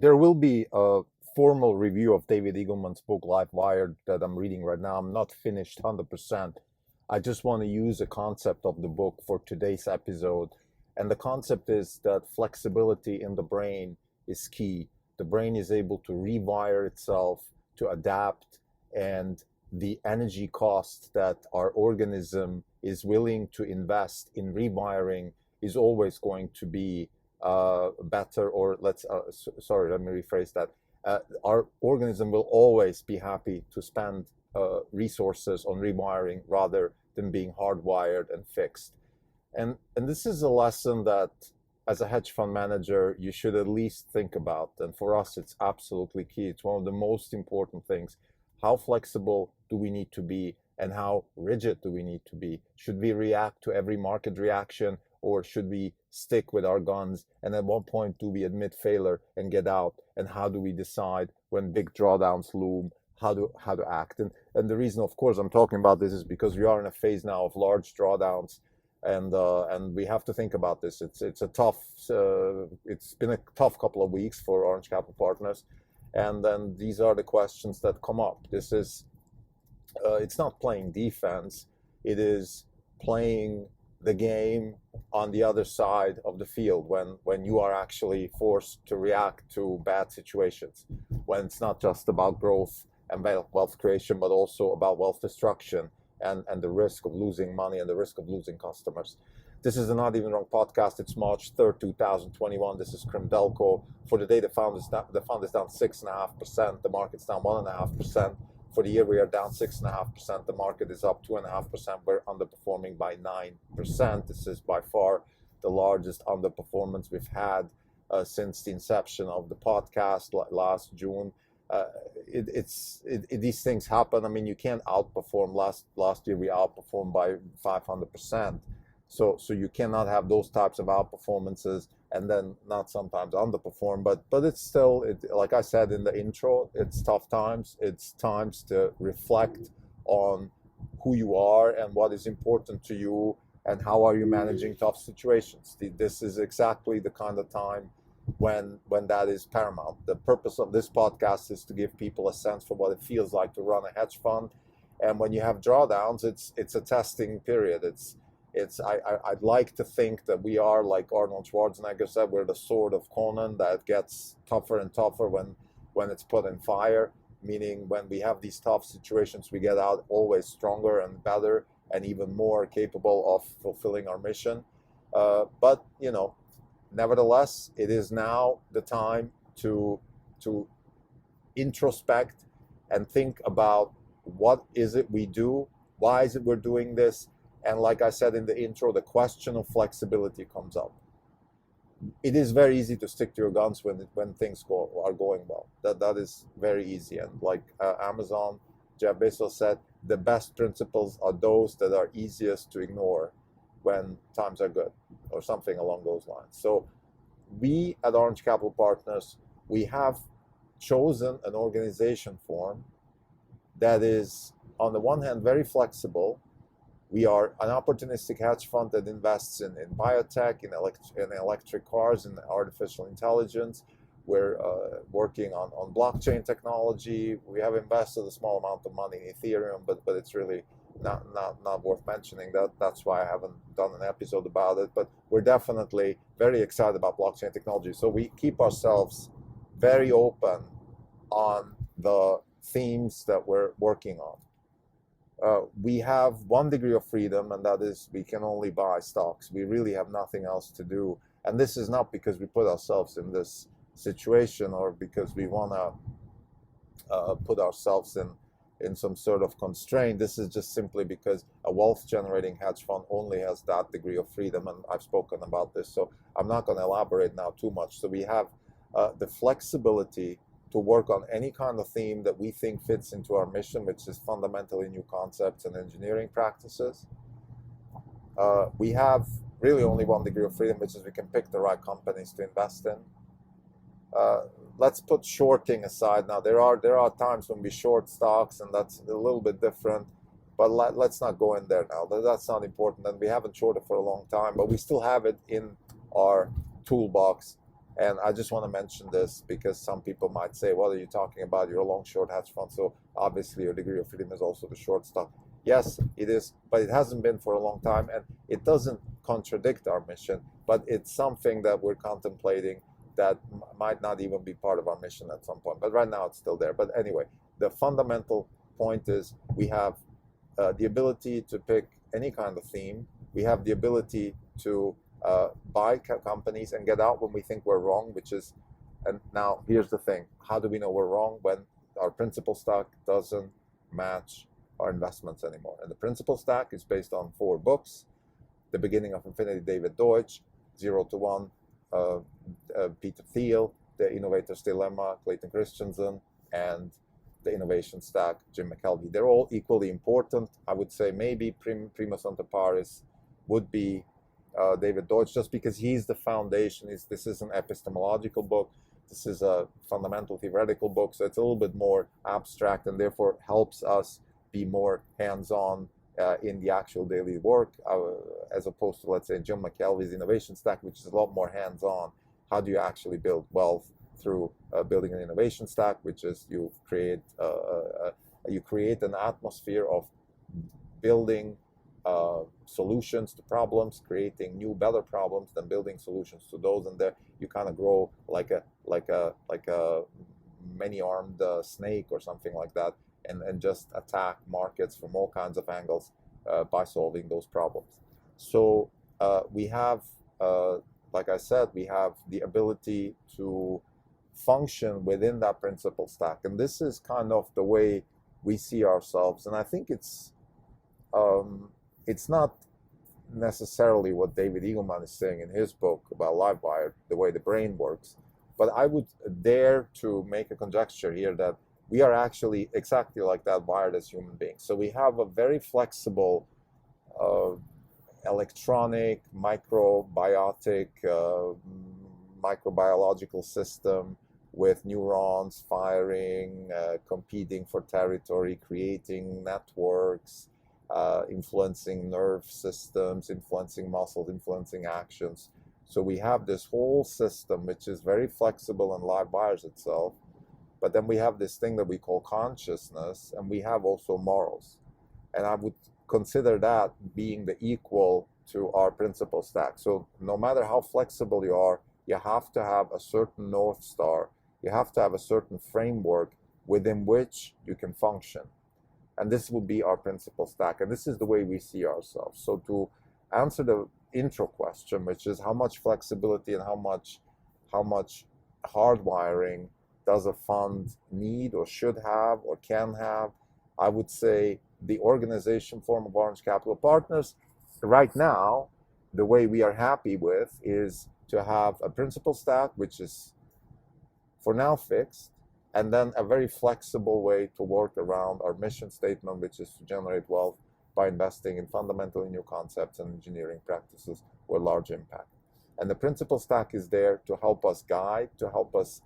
There will be a formal review of David Eagleman's book Livewired that I'm reading right now. I'm not finished 100%. I just want to use a concept of the book for today's episode. And the concept is that flexibility in the brain is key. The brain is able to rewire itself, to adapt, and the energy cost that our organism is willing to invest in rewiring is always going to be better, or sorry, let me rephrase that. Our organism will always be happy to spend resources on rewiring rather than being hardwired and fixed. And this is a lesson that, as a hedge fund manager, you should at least think about. And for us, it's absolutely key. It's one of the most important things. How flexible do we need to be, and how rigid do we need to be? Should we react to every market reaction, or should we stick with our guns? And at what point do we admit failure and get out? And how do we decide when big drawdowns loom, how to act? And the reason, of course, I'm talking about this is because we are in a phase now of large drawdowns, and we have to think about this. It's been a tough couple of weeks for Orange Capital Partners, and then these are the questions that come up. This is it's not playing defense; it is playing the game on the other side of the field when you are actually forced to react to bad situations, when it's not just about growth and wealth creation, but also about wealth destruction and the risk of losing money and the risk of losing customers. This is the Not Even Wrong podcast. It's March 3rd, 2021. This is Krimdelko. For the day, the fund is down 6.5%. The market's down 1.5%. For the year, we are down 6.5%. The market is up 2.5%. We're underperforming by 9%. This is by far the largest underperformance we've had since the inception of the podcast last June. These things happen. I mean, you can't outperform. Last year, we outperformed by 500%. So you cannot have those types of outperformances and then not sometimes underperform. But it's still, like I said in the intro, it's tough times. It's times to reflect on who you are and what is important to you and how are you managing tough situations. This is exactly the kind of time when that is paramount. The purpose of this podcast is to give people a sense for what it feels like to run a hedge fund. And when you have drawdowns, it's a testing period. I'd like to think that we are, like Arnold Schwarzenegger said, we're the sword of Conan that gets tougher and tougher when it's put in fire, meaning when we have these tough situations, we get out always stronger and better and even more capable of fulfilling our mission. But, nevertheless, it is now the time to introspect and think about what is it we do, why is it we're doing this. And like I said in the intro, the question of flexibility comes up. It is very easy to stick to your guns when things are going well. That is very easy. And like Amazon, Jeff Bezos said, the best principles are those that are easiest to ignore when times are good, or something along those lines. So we at Orange Capital Partners, we have chosen an organization form that is, on the one hand, very flexible. We are an opportunistic hedge fund that invests in biotech, in electric cars, in artificial intelligence. We're working on blockchain technology. We have invested a small amount of money in Ethereum, but it's really not worth mentioning. That's why I haven't done an episode about it. But we're definitely very excited about blockchain technology. So we keep ourselves very open on the themes that we're working on. We have one degree of freedom, and that is we can only buy stocks. We really have nothing else to do. And this is not because we put ourselves in this situation or because we want to put ourselves in some sort of constraint. This is just simply because a wealth-generating hedge fund only has that degree of freedom, and I've spoken about this, so I'm not going to elaborate now too much. So we have the flexibility to work on any kind of theme that we think fits into our mission, which is fundamentally new concepts and engineering practices. We have really only one degree of freedom, which is we can pick the right companies to invest in. Let's put shorting aside now. There are times when we short stocks, and that's a little bit different, but let's not go in there now. That's not important, and we haven't shorted for a long time, but we still have it in our toolbox. And I just want to mention this because some people might say, what are you talking about? You're a long short hedge fund, so obviously your degree of freedom is also the short stock. Yes, it is, but it hasn't been for a long time, and it doesn't contradict our mission, but it's something that we're contemplating that might not even be part of our mission at some point. But right now it's still there. But anyway, the fundamental point is we have the ability to pick any kind of theme. We have the ability to buy companies and get out when we think we're wrong, which is, and now here's the thing, how do we know we're wrong? When our principal stock doesn't match our investments anymore. And the principal stack is based on 4 books: The Beginning of Infinity, David Deutsch; 0 to 1, Peter Thiel; The Innovator's Dilemma, Clayton Christensen; and The Innovation Stack, Jim McKelvey. They're all equally important. I would say maybe primus inter pares would be David Deutsch, just because he's the foundation. This is an epistemological book. This is a fundamental theoretical book, so it's a little bit more abstract and therefore helps us be more hands-on in the actual daily work, as opposed to, let's say, Jim McKelvey's Innovation Stack, which is a lot more hands-on. How do you actually build wealth through building an innovation stack, which is you create an atmosphere of building solutions to problems, creating new, better problems, then building solutions to those, and there you kind of grow like a many-armed snake or something like that, and just attack markets from all kinds of angles by solving those problems. So we have, like I said, we have the ability to function within that principal stack, and this is kind of the way we see ourselves. And I think it's not necessarily what David Eagleman is saying in his book about Livewired, the way the brain works, but I would dare to make a conjecture here that we are actually exactly like that, wired as human beings. So we have a very flexible electronic, microbiotic, microbiological system with neurons firing, competing for territory, creating networks, influencing nerve systems, influencing muscles, influencing actions. So we have this whole system which is very flexible and live wires itself. But then we have this thing that we call consciousness, and we have also morals. And I would consider that being the equal to our principal stack. So no matter how flexible you are, you have to have a certain North Star. You have to have a certain framework within which you can function. And this will be our principal stack. And this is the way we see ourselves. So to answer the intro question, which is how much flexibility and how much hardwiring does a fund need or should have or can have, I would say the organization form of Orange Capital Partners right now, the way we are happy with is to have a principal stack, which is for now fixed, and then a very flexible way to work around our mission statement, which is to generate wealth by investing in fundamentally new concepts and engineering practices with large impact. And the principal stack is there to help us guide, to help us,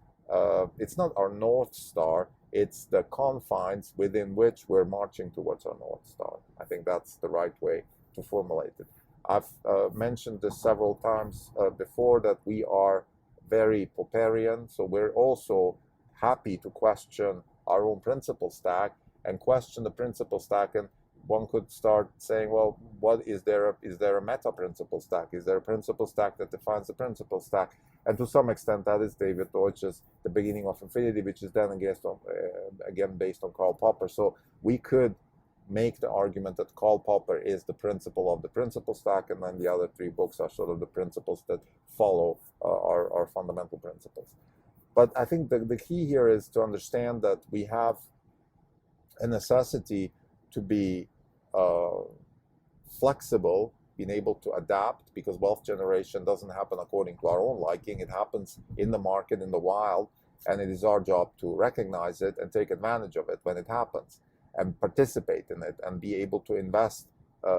it's not our North Star, it's the confines within which we're marching towards our North Star. I think that's the right way to formulate it. I've mentioned this several times before, that we are very Popperian, so we're also happy to question our own principal stack and question the principal stack. And one could start saying, well, what is there a meta principal stack? Is there a principal stack that defines the principal stack? And to some extent, that is David Deutsch's The Beginning of Infinity, which is then again based on Karl Popper. So we could make the argument that Karl Popper is the principle of the principal stack, and then the other 3 books are sort of the principles that follow our fundamental principles. But I think the key here is to understand that we have a necessity to be flexible, being able to adapt, because wealth generation doesn't happen according to our own liking. It happens in the market, in the wild, and it is our job to recognize it and take advantage of it when it happens, and participate in it, and be able to invest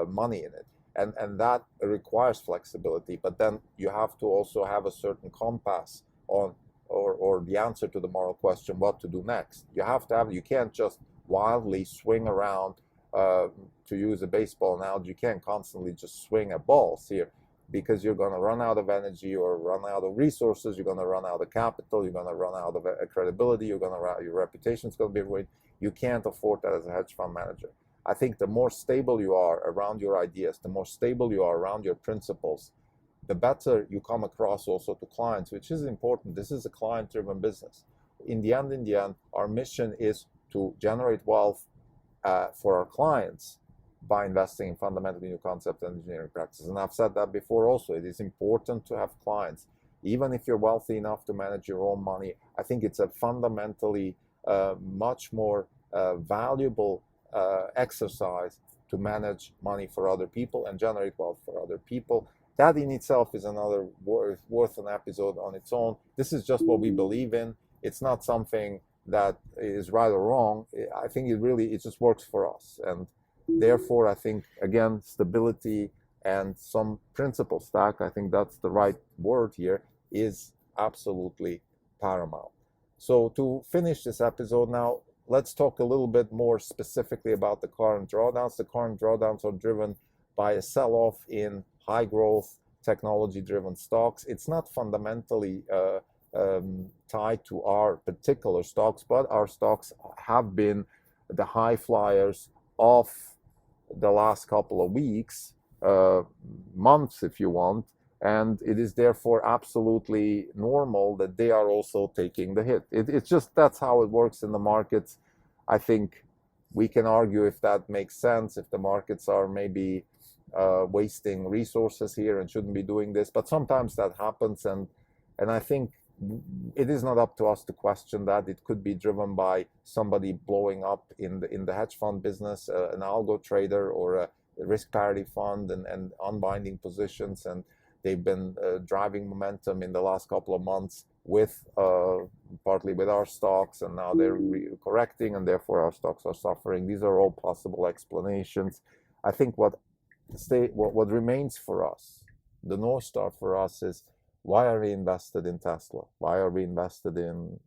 money in it. And that requires flexibility, but then you have to also have a certain compass on, or the answer to the moral question, what to do next. You can't just wildly swing around. To use a baseball analogy, you can't constantly just swing at balls here. because you're going to run out of energy or run out of resources, you're going to run out of capital, you're going to run out of credibility, your reputation is going to be ruined. You can't afford that as a hedge fund manager. I think the more stable you are around your ideas, the more stable you are around your principles, the better you come across also to clients, which is important. This is a client-driven business. In the end, our mission is to generate wealth for our clients by investing in fundamentally new concept and engineering practices. And I've said that before also. It is important to have clients. Even if you're wealthy enough to manage your own money, I think it's a fundamentally much more valuable exercise to manage money for other people and generate wealth for other people. That in itself is another worth an episode on its own. This is just what we believe in. It's not something that is right or wrong. I think it just works for us. And therefore, I think, again, stability and some principle stack, I think that's the right word here, is absolutely paramount. So to finish this episode now, let's talk a little bit more specifically about the current drawdowns. The current drawdowns are driven by a sell-off in high-growth, technology-driven stocks. It's not fundamentally tied to our particular stocks, but our stocks have been the high flyers of the last couple of weeks, months if you want, and it is therefore absolutely normal that they are also taking the hit. It's just, that's how it works in the markets. I think we can argue if that makes sense, if the markets are maybe wasting resources here and shouldn't be doing this, but sometimes that happens, and I think it is not up to us to question that. It could be driven by somebody blowing up in the hedge fund business, an algo trader or a risk parity fund, and unbinding positions, and they've been driving momentum in the last couple of months with partly with our stocks, and now they're correcting, and therefore our stocks are suffering. These are all possible explanations. I think what remains for us, the North Star for us, is why are we invested in Tesla? Why are we invested in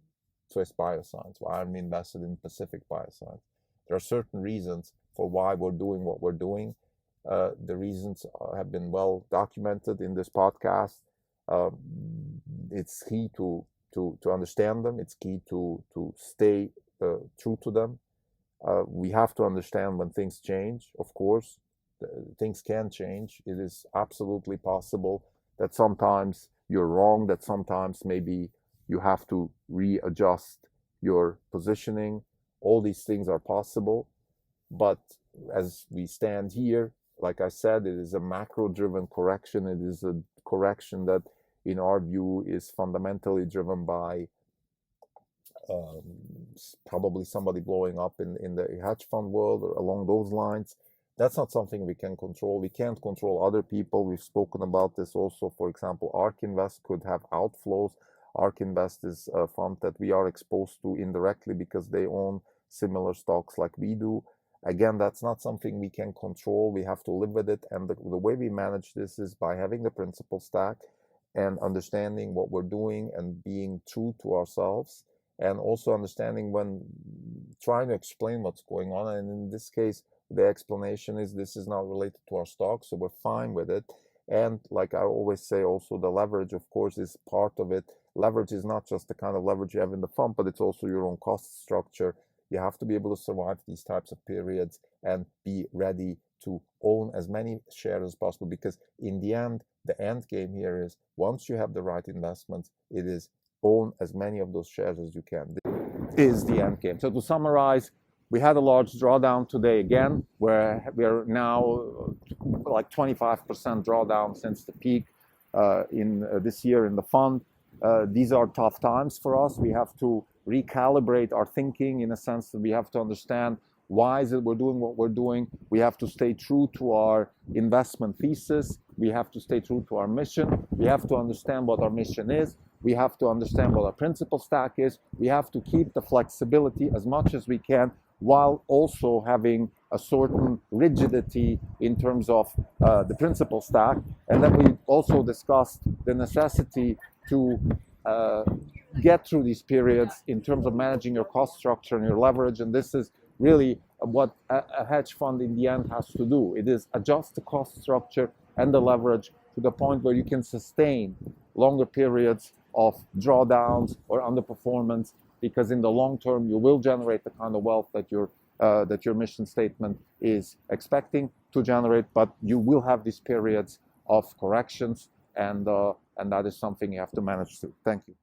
Swiss Bioscience? Why are we invested in Pacific Bioscience? There are certain reasons for why we're doing what we're doing. The reasons have been well documented in this podcast. It's key to understand them. It's key to stay true to them. We have to understand when things change, of course. Things can change. It is absolutely possible that sometimes you're wrong, that sometimes maybe you have to readjust your positioning. All these things are possible. But as we stand here, like I said, it is a macro-driven correction. It is a correction that, in our view, is fundamentally driven by probably somebody blowing up in the hedge fund world or along those lines. That's not something we can control. We can't control other people. We've spoken about this also. For example, ARK Invest could have outflows. ARK Invest is a fund that we are exposed to indirectly because they own similar stocks like we do. Again, that's not something we can control. We have to live with it. And the way we manage this is by having the principal stack and understanding what we're doing and being true to ourselves, and also understanding when trying to explain what's going on. And in this case, the explanation is this is not related to our stock, so we're fine with it. And like I always say also, the leverage, of course, is part of it. Leverage is not just the kind of leverage you have in the fund, but it's also your own cost structure. You have to be able to survive these types of periods and be ready to own as many shares as possible, because in the end game here is, once you have the right investments, it is own as many of those shares as you can. This is the end game. So to summarize, we had a large drawdown today again, where we are now like 25% drawdown since the peak in this year in the fund. These are tough times for us. We have to recalibrate our thinking, in a sense that we have to understand why is it we're doing what we're doing. We have to stay true to our investment thesis. We have to stay true to our mission. We have to understand what our mission is. We have to understand what our principal stack is. We have to keep the flexibility as much as we can, while also having a certain rigidity in terms of the principal stack. And then we also discussed the necessity to get through these periods in terms of managing your cost structure and your leverage. And this is really what a hedge fund in the end has to do. It is adjust the cost structure and the leverage to the point where you can sustain longer periods of drawdowns or underperformance, because in the long term you will generate the kind of wealth that your mission statement is expecting to generate, but you will have these periods of corrections, and that is something you have to manage through. Thank you.